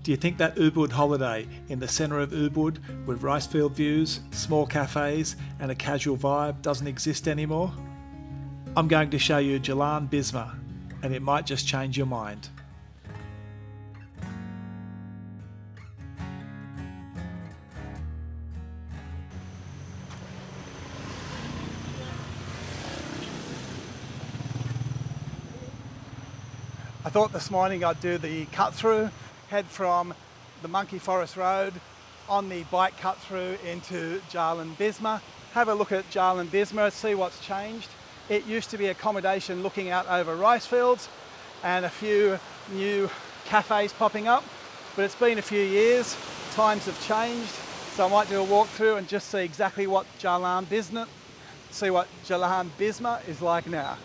Do you think that Ubud holiday in the centre of Ubud with rice field views, small cafes and a casual vibe doesn't exist anymore? I'm going to show you Jalan Bisma, and it might just change your mind. I thought this morning I'd do the cut through, head from the Monkey Forest Road on the bike cut through into Jalan Bisma. Have a look at Jalan Bisma, see what's changed. It used to be accommodation looking out over rice fields and a few new cafes popping up, but it's been a few years, times have changed, so I might do a walk through and just see exactly what Jalan Bisma is like now.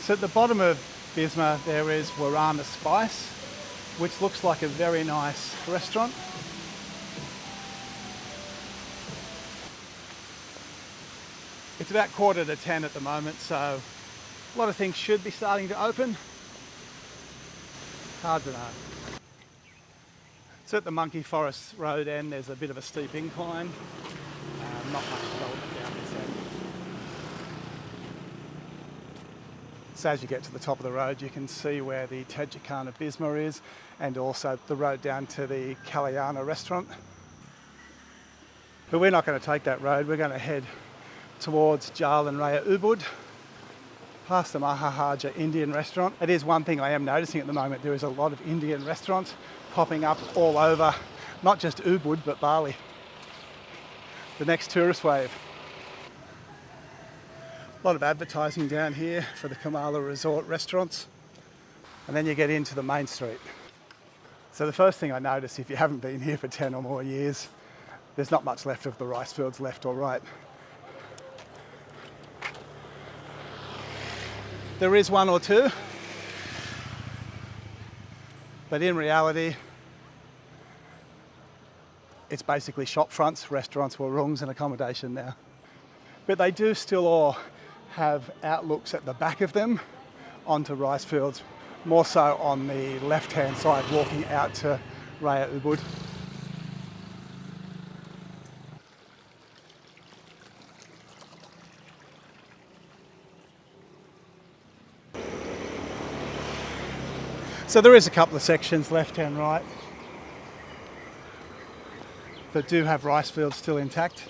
So at the bottom of Bisma there is Warana Spice, which looks like a very nice restaurant. It's about 9:45 at the moment, so a lot of things should be starting to open. Hard to know. So at the Monkey Forest Road end there's a bit of a steep incline, not much development down this end. So as you get to the top of the road you can see where the Jalan Bisma is and also the road down to the Kalyana restaurant. But we're not going to take that road, we're going to head towards Jalan Raya Ubud, past the Mahahaja Indian restaurant. It is one thing I am noticing at the moment, there is a lot of Indian restaurants popping up all over, not just Ubud but Bali. The next tourist wave. A lot of advertising down here for the Kamala Resort restaurants. And then you get into the main street. So the first thing I notice, if you haven't been here for 10 or more years, there's not much left of the rice fields left or right. There is one or two, but in reality, it's basically shop fronts, restaurants, warungs and accommodation now. But they do still all have outlooks at the back of them onto rice fields, more so on the left-hand side walking out to Raya Ubud. So there is a couple of sections left and right that do have rice fields still intact.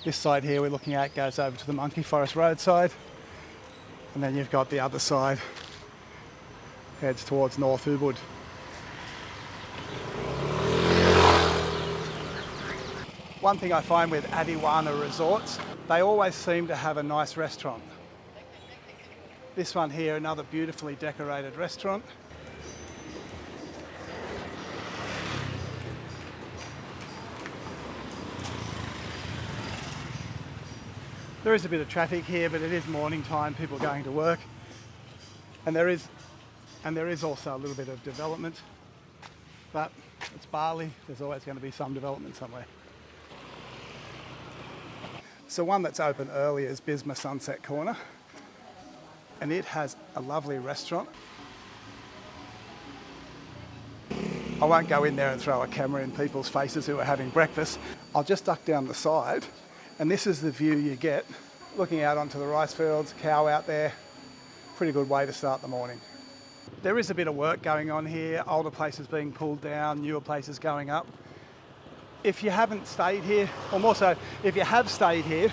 This side here we're looking at goes over to the Monkey Forest roadside, and then you've got the other side heads towards North Ubud. One thing I find with Adiwana resorts, they always seem to have a nice restaurant. This one here, another beautifully decorated restaurant. There is a bit of traffic here, but it is morning time, people going to work. And there is also a little bit of development, but it's Bali, there's always going to be some development somewhere. So one that's open early is Bisma Sunset Corner, and it has a lovely restaurant. I won't go in there and throw a camera in people's faces who are having breakfast. I'll just duck down the side, and this is the view you get looking out onto the rice fields, cow out there. Pretty good way to start the morning. There is a bit of work going on here, older places being pulled down, newer places going up. If you haven't stayed here, or more so, if you have stayed here,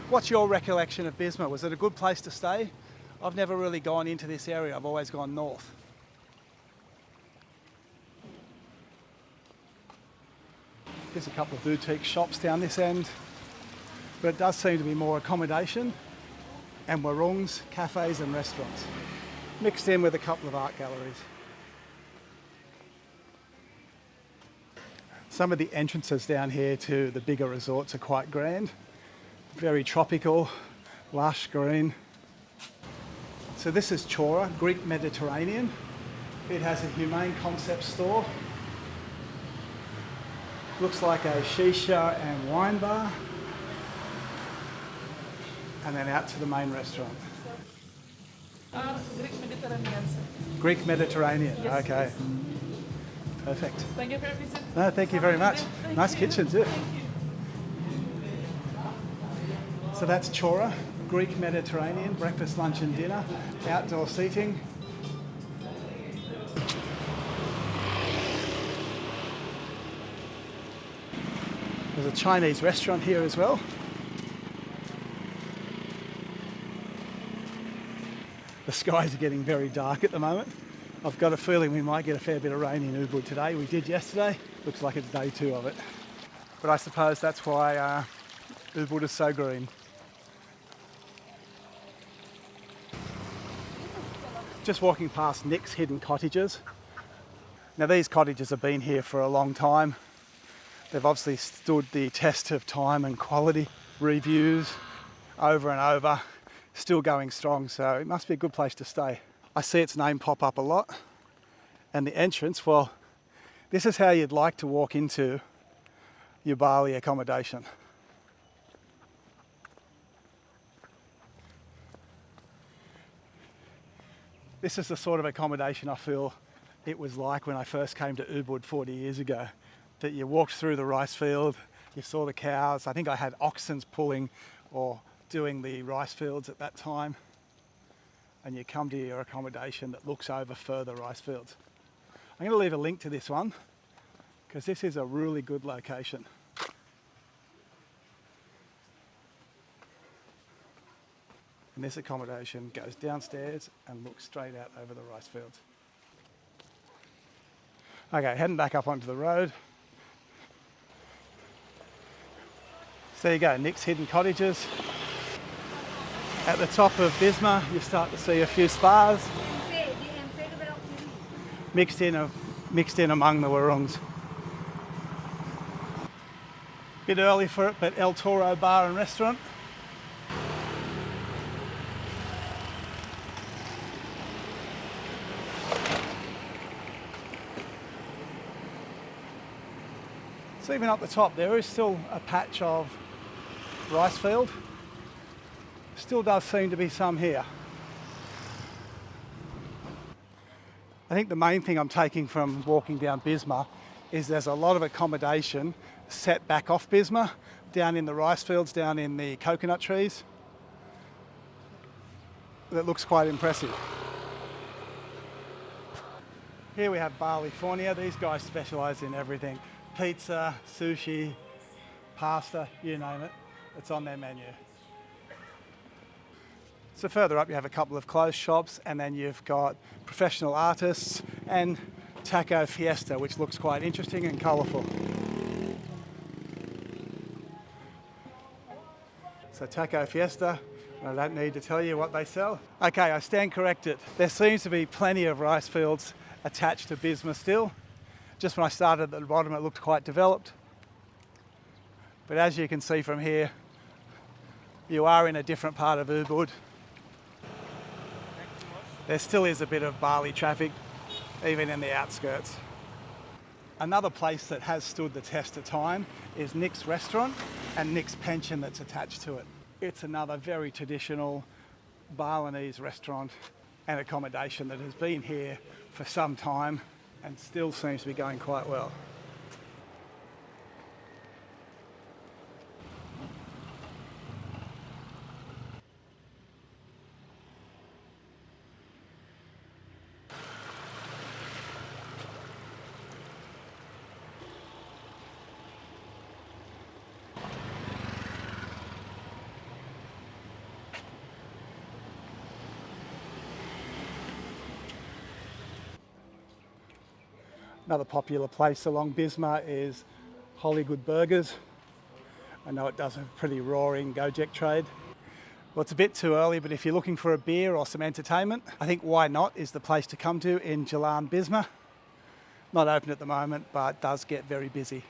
what's your recollection of Bisma? Was it a good place to stay? I've never really gone into this area, I've always gone north. There's a couple of boutique shops down this end, but it does seem to be more accommodation and warungs, cafes and restaurants, mixed in with a couple of art galleries. Some of the entrances down here to the bigger resorts are quite grand, very tropical, lush green. So this is Chora, Greek Mediterranean. It has a humane concept store. Looks like a shisha and wine bar. And then out to the main restaurant. Greek Mediterranean, sir. Greek Mediterranean. Yes, Okay, yes. perfect. Thank you for your visit. No, thank you very much. Thank Nice you. kitchen too. Thank you. So that's Chora, Greek Mediterranean, breakfast, lunch and dinner, outdoor seating. There's a Chinese restaurant here as well. The skies are getting very dark at the moment. I've got a feeling we might get a fair bit of rain in Ubud today. We did yesterday. Looks like it's day 2 of it. But I suppose that's why Ubud is so green. Just walking past Nick's Hidden Cottages. Now these cottages have been here for a long time. They've obviously stood the test of time and quality, reviews over and over, still going strong, so it must be a good place to stay. I see its name pop up a lot. And the entrance, well, this is how you'd like to walk into your Bali accommodation. This is the sort of accommodation I feel it was like when I first came to Ubud 40 years ago. That you walked through the rice field, you saw the cows. I think I had oxen pulling or doing the rice fields at that time. And you come to your accommodation that looks over further rice fields. I'm going to leave a link to this one because this is a really good location. And this accommodation goes downstairs and looks straight out over the rice fields. Okay, heading back up onto the road. So there you go, Nick's Hidden Cottages. At the top of Bisma, you start to see a few spas mixed in among the warungs. Bit early for it, but El Toro Bar and Restaurant. So even up the top, there is still a patch of rice field. Still does seem to be some here. I think the main thing I'm taking from walking down Bisma is there's a lot of accommodation set back off Bisma, down in the rice fields, down in the coconut trees. That looks quite impressive. Here we have Balifornia. These guys specialise in everything. Pizza, sushi, pasta, you name it. It's on their menu. So further up you have a couple of clothes shops and then you've got professional artists and Taco Fiesta, which looks quite interesting and colourful. So Taco Fiesta, I don't need to tell you what they sell. Okay, I stand corrected. There seems to be plenty of rice fields attached to Bisma still. Just when I started at the bottom it looked quite developed. But as you can see from here, you are in a different part of Ubud. There still is a bit of Bali traffic, even in the outskirts. Another place that has stood the test of time is Nick's Restaurant and Nick's Pension that's attached to it. It's another very traditional Balinese restaurant and accommodation that has been here for some time and still seems to be going quite well. Another popular place along Bisma is Hollywood Burgers. I know it does a pretty roaring Gojek trade. Well, it's a bit too early, but if you're looking for a beer or some entertainment, I think Why Not is the place to come to in Jalan Bisma. Not open at the moment, but does get very busy.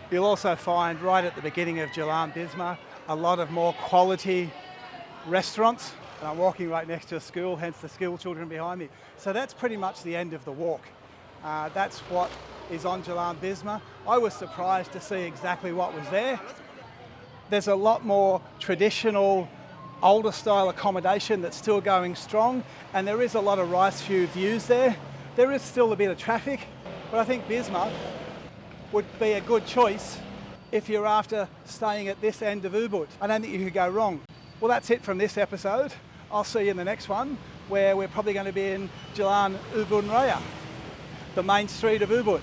You'll also find right at the beginning of Jalan Bisma a lot of more quality restaurants. And I'm walking right next to a school, hence the school children behind me. So that's pretty much the end of the walk. That's what is on Jalan Bisma. I was surprised to see exactly what was there. There's a lot more traditional older style accommodation that's still going strong, and there is a lot of rice field views there. There is still a bit of traffic, but I think Bisma would be a good choice if you're after staying at this end of Ubud. I don't think you could go wrong. Well, that's it from this episode. I'll see you in the next one, where we're probably going to be in Jalan Ubud Raya, the main street of Ubud.